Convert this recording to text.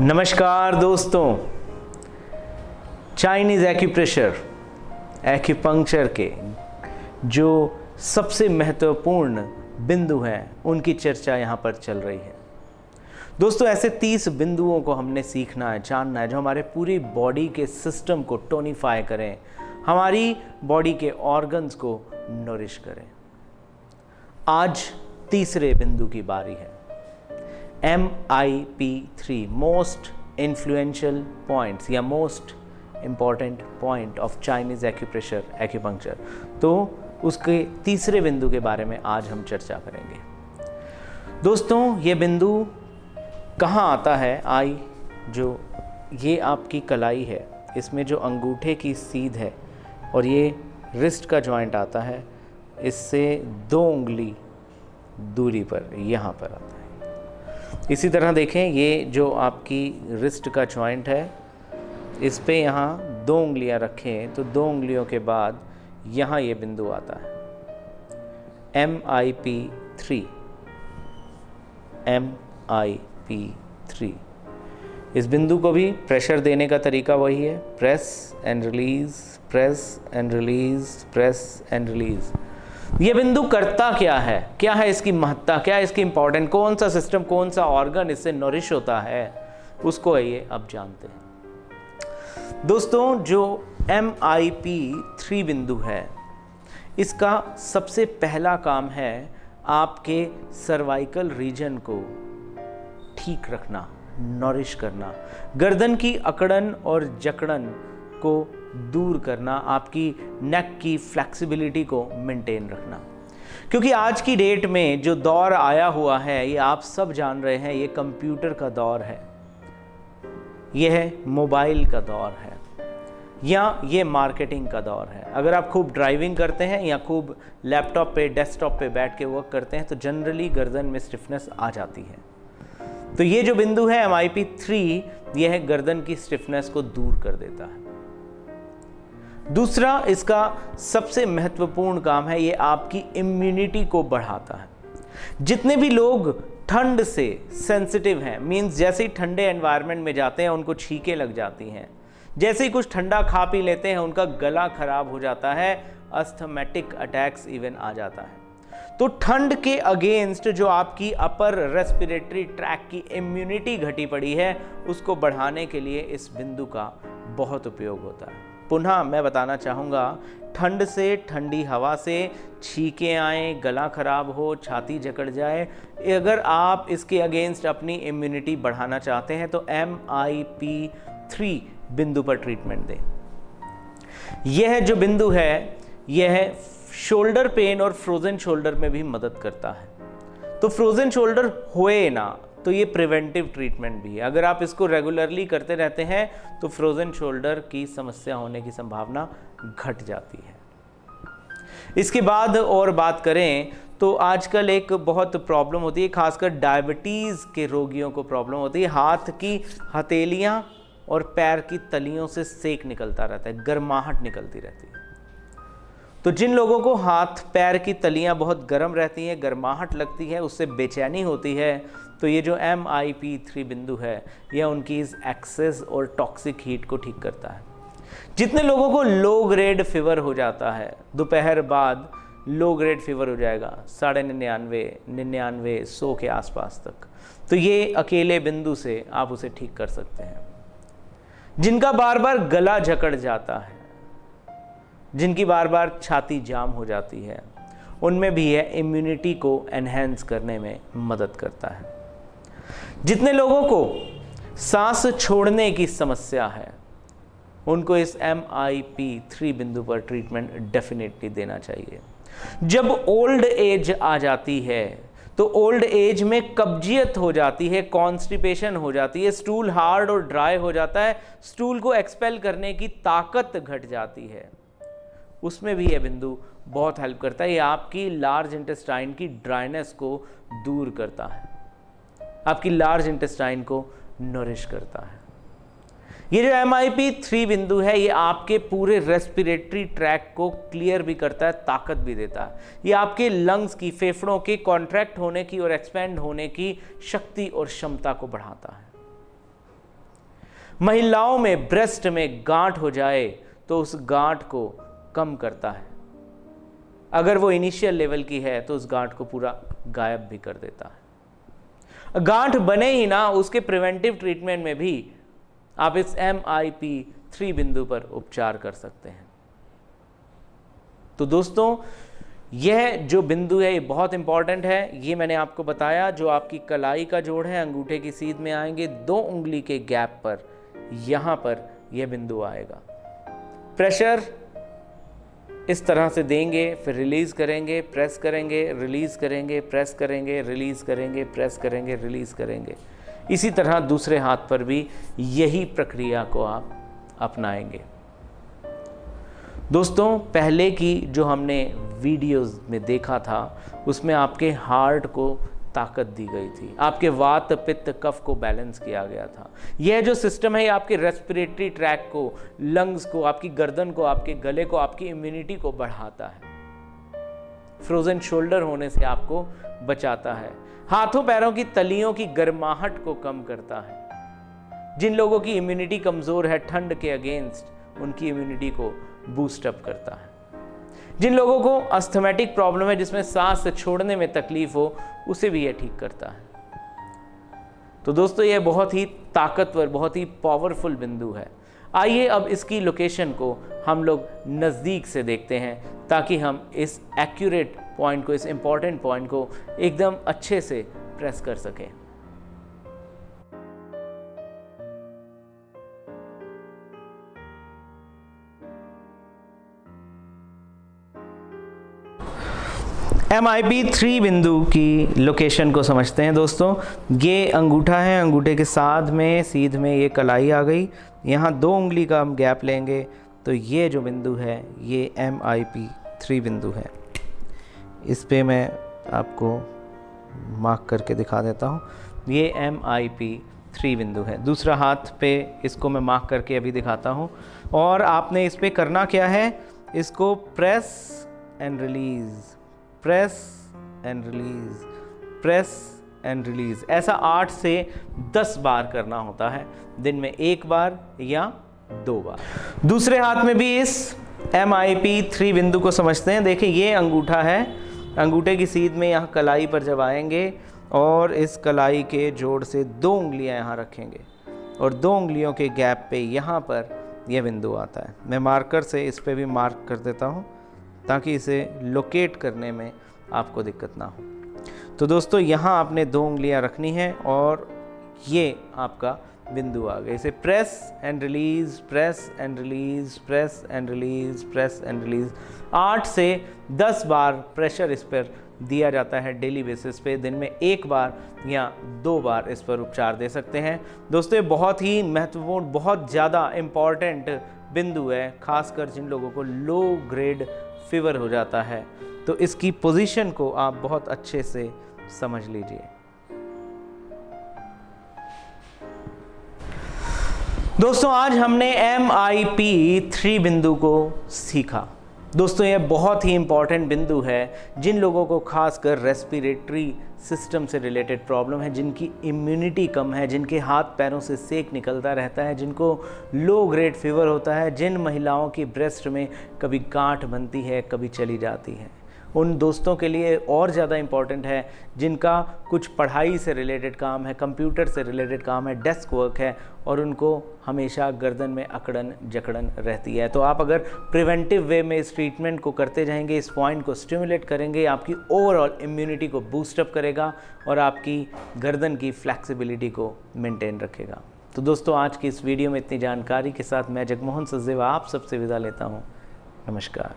नमस्कार दोस्तों, Chinese acupressure acupuncture के जो सबसे महत्वपूर्ण बिंदु हैं उनकी चर्चा यहाँ पर चल रही है। दोस्तों, ऐसे 30 बिंदुओं को हमने सीखना है, जानना है, जो हमारे पूरी बॉडी के सिस्टम को टोनिफाई करें, हमारी बॉडी के ऑर्गन्स को नरिश करें। आज तीसरे बिंदु की बारी है। MIP3 मोस्ट इन्फ्लुएंशियल पॉइंट्स या most important point of Chinese acupressure acupuncture. तो उसके तीसरे बिंदु के बारे में आज हम चर्चा करेंगे। दोस्तों, ये बिंदु कहाँ आता है? जो ये आपकी कलाई है, इसमें जो अंगूठे की सीध है और ये रिस्ट का जॉइंट आता है, इससे 2 उंगली दूरी पर यहाँ पर आता है। इसी तरह देखें, ये जो आपकी रिस्ट का जॉइंट है, इस पे यहाँ 2 उंगलियाँ रखें तो 2 उंगलियों के बाद यहाँ ये बिंदु आता है MIP3। MIP3 इस बिंदु को भी प्रेशर देने का तरीका वही है, press and release, press and release, press and release. ये बिंदु करता क्या है, क्या है इसकी महत्ता, क्या है इसकी इंपॉर्टेंट, कौन सा सिस्टम, कौन सा ऑर्गन इससे नरिश होता है, उसको आइए अब जानते हैं। दोस्तों, जो MIP3 बिंदु है, इसका सबसे पहला काम है आपके सर्वाइकल रीजन को ठीक रखना, नरिश करना, गर्दन की अकड़न और जकड़न को दूर करना, आपकी नेक की फ्लेक्सिबिलिटी को मेंटेन रखना। क्योंकि आज की डेट में जो दौर आया हुआ है, ये आप सब जान रहे हैं, ये कंप्यूटर का दौर है, यह मोबाइल का दौर है, या ये मार्केटिंग का दौर है। अगर आप खूब ड्राइविंग करते हैं या खूब लैपटॉप पे, डेस्कटॉप पे बैठ के वर्क करते हैं तो जनरली गर्दन में स्टिफनेस आ जाती है। तो ये जो बिंदु है MIP3, यह गर्दन की स्टिफनेस को दूर कर देता है। दूसरा इसका सबसे महत्वपूर्ण काम है, ये आपकी इम्यूनिटी को बढ़ाता है। जितने भी लोग ठंड से सेंसिटिव हैं, मींस जैसे ही ठंडे एनवायरनमेंट में जाते हैं उनको छींकें लग जाती हैं, जैसे ही कुछ ठंडा खा पी लेते हैं उनका गला खराब हो जाता है, अस्थमैटिक अटैक्स इवन आ जाता है। तो ठंड के अगेंस्ट जो आपकी अपर रेस्पिरेटरी ट्रैक की इम्यूनिटी घटी पड़ी है, उसको बढ़ाने के लिए इस बिंदु का बहुत उपयोग होता है। पुनः मैं बताना चाहूँगा, ठंड से, ठंडी हवा से छींकें आए, गला खराब हो, छाती जकड़ जाए, अगर आप इसके अगेंस्ट अपनी इम्यूनिटी बढ़ाना चाहते हैं तो MIP3 बिंदु पर ट्रीटमेंट दें। यह जो बिंदु है, यह शोल्डर पेन और फ्रोजन शोल्डर में भी मदद करता है। तो फ्रोजन शोल्डर होए ना, तो ये प्रिवेंटिव ट्रीटमेंट भी है। अगर आप इसको रेगुलरली करते रहते हैं तो फ्रोजन शोल्डर की समस्या होने की संभावना घट जाती है। इसके बाद और बात करें तो आजकल एक बहुत प्रॉब्लम होती है, खासकर डायबिटीज़ के रोगियों को प्रॉब्लम होती है। हाथ की हथेलियां और पैर की तलियों से सेक निकलता रहता है, गर्माहट निकलती रहती है। तो जिन लोगों को हाथ पैर की तलियां बहुत गर्म रहती हैं, गर्माहट लगती है, उससे बेचैनी होती है, तो ये जो MIP3 बिंदु है, यह उनकी इस एक्सेस और टॉक्सिक हीट को ठीक करता है। जितने लोगों को लो ग्रेड फीवर हो जाता है, दोपहर बाद लो ग्रेड फीवर हो जाएगा 99, 99, 100 के आसपास तक, तो ये अकेले बिंदु से आप उसे ठीक कर सकते हैं। जिनका बार बार गला जकड़ जाता है, जिनकी बार बार छाती जाम हो जाती है, उनमें भी यह इम्यूनिटी को एनहेंस करने में मदद करता है। जितने लोगों को सांस छोड़ने की समस्या है, उनको इस MIP3 बिंदु पर ट्रीटमेंट डेफिनेटली देना चाहिए। जब ओल्ड एज आ जाती है तो ओल्ड एज में कब्जियत हो जाती है, कॉन्स्टिपेशन हो जाती है, स्टूल हार्ड और ड्राई हो जाता है, स्टूल को एक्सपेल करने की ताकत घट जाती है, उसमें भी यह बिंदु बहुत हेल्प करता है। ये आपकी लार्ज इंटेस्टाइन की ड्राइनेस को दूर करता है, आपकी लार्ज इंटेस्टाइन को नरिश करता है। ये जो MIP3 बिंदु है, ये आपके पूरे रेस्पिरेटरी ट्रैक को क्लियर भी करता है, ताकत भी देता है। ये आपके लंग्स की, फेफड़ों के कॉन्ट्रैक्ट होने की और एक्सपेंड होने की शक्ति और क्षमता को बढ़ाता है। महिलाओं में ब्रेस्ट में गांठ हो जाए तो उस गांठ को कम करता है। अगर वो इनिशियल लेवल की है तो उस गांठ को पूरा गायब भी कर देता है। गांठ बने ही ना, उसके प्रिवेंटिव ट्रीटमेंट में भी आप इस MIP3 बिंदु पर उपचार कर सकते हैं। तो दोस्तों, यह जो बिंदु है ये बहुत इंपॉर्टेंट है। ये मैंने आपको बताया, जो आपकी कलाई का जोड़ है, अंगूठे की सीध में आएंगे 2 उंगली के गैप पर, यहां पर यह बिंदु आएगा। प्रेशर इस तरह से देंगे, फिर रिलीज करेंगे, प्रेस करेंगे, रिलीज करेंगे, प्रेस करेंगे, रिलीज करेंगे, प्रेस करेंगे, रिलीज करेंगे। इसी तरह दूसरे हाथ पर भी यही प्रक्रिया को आप अपनाएंगे। दोस्तों, पहले की जो हमने वीडियोस में देखा था उसमें आपके हार्ट को ताकत दी गई थी, आपके वात पित्त कफ को बैलेंस किया गया था। यह जो सिस्टम है ये आपके रेस्पिरेटरी ट्रैक को, लंग्स को, आपकी गर्दन को, आपके गले को, आपकी इम्यूनिटी को बढ़ाता है। फ्रोजन शोल्डर होने से आपको बचाता है। हाथों पैरों की तलियों की गर्माहट को कम करता है। जिन लोगों की इम्यूनिटी कमजोर है ठंड के अगेंस्ट, उनकी इम्यूनिटी को बूस्ट अप करता है। जिन लोगों को अस्थमेटिक प्रॉब्लम है, जिसमें सांस छोड़ने में तकलीफ हो, उसे भी यह ठीक करता है। तो दोस्तों, यह बहुत ही ताकतवर, बहुत ही पावरफुल बिंदु है। आइए अब इसकी लोकेशन को हम लोग नज़दीक से देखते हैं, ताकि हम इस एक्यूरेट पॉइंट को, इस इंपॉर्टेंट पॉइंट को एकदम अच्छे से प्रेस कर सकें। MIP3 बिंदु की लोकेशन को समझते हैं। दोस्तों, ये अंगूठा है, अंगूठे के साथ में सीध में ये कलाई आ गई। यहाँ 2 उंगली का हम गैप लेंगे तो ये जो बिंदु है ये MIP3 बिंदु है। इस पे मैं आपको मार्क करके दिखा देता हूँ। ये MIP3 बिंदु है। दूसरा हाथ पे इसको मैं मार्क करके अभी दिखाता हूँ। और आपने इस पे करना क्या है, इसको press and release, press and release, press and release, ऐसा 8 से 10 बार करना होता है, दिन में 1 बार या 2 बार। दूसरे हाथ में भी इस MIP3 बिंदु को समझते हैं। देखिए, ये अंगूठा है, अंगूठे की सीध में यहाँ कलाई पर जब आएंगे और इस कलाई के जोड़ से 2 उंगलियाँ यहाँ रखेंगे और 2 उंगलियों के गैप पे यहाँ पर यह बिंदु आता है। मैं मार्कर से इस पे भी मार्क कर देता हूँ ताकि इसे लोकेट करने में आपको दिक्कत ना हो। तो दोस्तों, यहाँ आपने 2 उंगलियाँ रखनी हैं और ये आपका बिंदु आ गया। इसे press and release, press and release, press and release, press and release 8 से 10 बार प्रेशर इस पर दिया जाता है डेली बेसिस पे। दिन में 1 बार या 2 बार इस पर उपचार दे सकते हैं। दोस्तों, ये बहुत ही महत्वपूर्ण, बहुत ज़्यादा इम्पॉर्टेंट बिंदु है, खासकर जिन लोगों को लो ग्रेड फीवर हो जाता है। तो इसकी पोजीशन को आप बहुत अच्छे से समझ लीजिए। दोस्तों, आज हमने MIP3 बिंदु को सीखा। दोस्तों, यह बहुत ही इंपॉर्टेंट बिंदु है जिन लोगों को खासकर रेस्पिरेटरी सिस्टम से रिलेटेड प्रॉब्लम है, जिनकी इम्यूनिटी कम है, जिनके हाथ पैरों से सेक निकलता रहता है, जिनको लो ग्रेड फीवर होता है, जिन महिलाओं की ब्रेस्ट में कभी गांठ बनती है, कभी चली जाती है। उन दोस्तों के लिए और ज़्यादा इम्पॉर्टेंट है जिनका कुछ पढ़ाई से रिलेटेड काम है, कंप्यूटर से रिलेटेड काम है, डेस्क वर्क है और उनको हमेशा गर्दन में अकड़न जकड़न रहती है। तो आप अगर प्रिवेंटिव वे में इस ट्रीटमेंट को करते जाएंगे, इस पॉइंट को स्टिमुलेट करेंगे, आपकी ओवरऑल इम्यूनिटी को बूस्टअप करेगा और आपकी गर्दन की फ्लैक्सिबिलिटी को मेंटेन रखेगा। तो दोस्तों, आज की इस वीडियो में इतनी जानकारी के साथ मैं जगमोहन सचदेवा आप सबसे विदा लेता हूँ। नमस्कार।